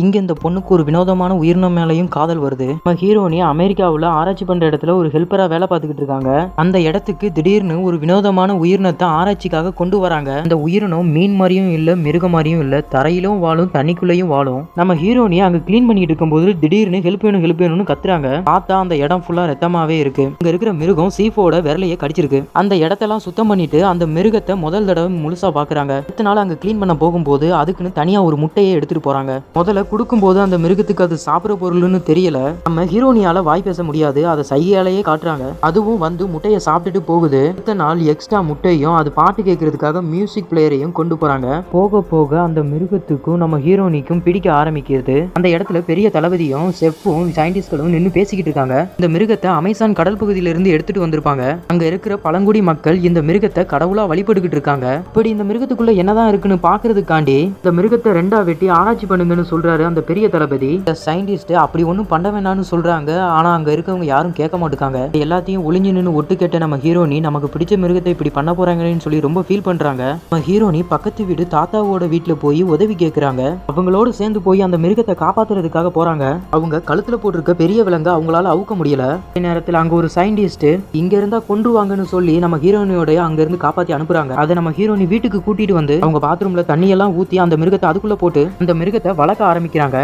இங்க இந்த பொண்ணுக்கு ஒரு வினோதமான உயிரினம் மேலையும் காதல் வருது. நம்ம ஹீரோனி அமெரிக்காவில் ஆராய்ச்சி பண்ற இடத்துல ஒரு ஹெல்ப்பரா வேலை பார்த்துக்கிட்டு இருக்காங்க. அந்த இடத்துக்கு திடீர்னு ஒரு வினோதமான உயிரினத்தை ஆராய்ச்சிக்காக கொண்டு வராங்க. அந்த உயிரினம் மீன் மாதிரியும் இல்ல, மிருக மாதிரியும் இல்ல, தரையிலும் வாழும், தண்ணிக்குள்ளேயும் வாழும். நம்ம ஹீரோனி அங்க கிளீன் பண்ணிட்டு இருக்கும்போது திடீர்னு ஹெல்ப் வேணும்னு கத்துறாங்க. பார்த்தா அந்த இடம் ஃபுல்லா ரத்தமாவே இருக்கு. இங்க இருக்கிற மிருகம் சீஃபோட விரலையே கடிச்சிருக்கு. அந்த இடத்தெல்லாம் சுத்தம் பண்ணிட்டு அந்த மிருகத்தை முதல் தடவை முழுசா பாக்குறாங்க. அடுத்த நாள் அங்க கிளீன் பண்ண போகும்போது அதுக்குன்னு தனியா ஒரு முட்டையை எடுத்துட்டு போறாங்க. முதல்ல கொடுக்கும்போது அந்த மிருகத்துக்கு அது சாப்பிட்ற பொருள்னு தெரியல. நம்ம ஹீரோனியால வாய் பேச முடியாது, அதை சைகையாலேயே காட்டுறாங்க. அதுவும் வந்து முட்டையை சாப்பிட்டுட்டு போகுது. அடுத்த நாள் எக்ஸ்ட்ரா முட்டையும் அது பாட்டு கேட்கறதுக்காக மியூசிக் பிளேயரையும் கொண்டு போறாங்க. போக போக அந்த மிருகத்துக்கும் நம்ம ஹீரோனிக்கும் பிடிக்க ஆரம்பிக்கிறது. அந்த இடத்துல பெரிய தளபதியும் செஃப்பும் சயின்டிஸ்ட்களும் நின்று பேசிக்கிட்டு இருக்காங்க. இந்த மிருகத்தை அமேசான் கடல் பகுதியிலிருந்து எடுத்துட்டு வந்திருப்பாங்க. அங்க இருக்கிற பழங்குடி மக்கள் இந்த மிருகத்தை கடவுளா வழிபட்டுக்கிட்டு இருக்காங்க. இப்படி இந்த மிருகத்துக்குள்ள என்னதான் இருக்குன்னு பாக்குறதுக்காண்டி இந்த மிருகத்தை ரெண்டா வெட்டி ஆராய்ச்சி பண்ணுங்கன்னு சொல்றாரு அந்த பெரிய தளபதி. இந்த சயின்டிஸ்ட் அப்படி ஒன்றும் பண்ண வேணாம்னு சொல்றாங்க. ஆனா அங்க இருக்கவங்க யாரும் கேட்க மாட்டாங்க. எல்லாத்தையும் ஒளிஞ்சு நின்று ஒட்டு கேட்ட நம்ம ஹீரோனி நமக்கு பிடிச்ச மிருகத்தை இப்படி பண்ண போறாங்கன்னு சொல்லி ரொம்ப ஃபீல் பண்றாங்க. நம்ம ஹீரோனி பக்கத்து வீடு தாத்தாவோட வீட்டுல போய் உதவி கேட்கறாங்க. அவங்களோட சேர்ந்து போய் அந்த மிருகத்தை காப்பாத்துறதுக்காக போறாங்க. அவங்க கழுத்துல போட்டிருக்க பெரிய விலங்க அவங்களால அவுக்க முடியல. இந்த நேரத்தில் அங்க ஒரு சயின்டிஸ்ட் இங்க இருந்தா கொன்றுவாங்கன்னு சொல்லி நம்ம ஹீரோனியோட அங்க இருந்து காப்பாத்தி அனுப்புறாங்க. அதை நம்ம ஹீரோனி வீட்டுக்கு கூட்டிட்டு வந்து அவங்க பாத்ரூம்ல தண்ணி எல்லாம் ஊத்தி அந்த மிருகத்தை அதுக்குள்ள போட்டு அந்த மிருகத்தை வளர்க்க ஆரம்பிக்கிறாங்க.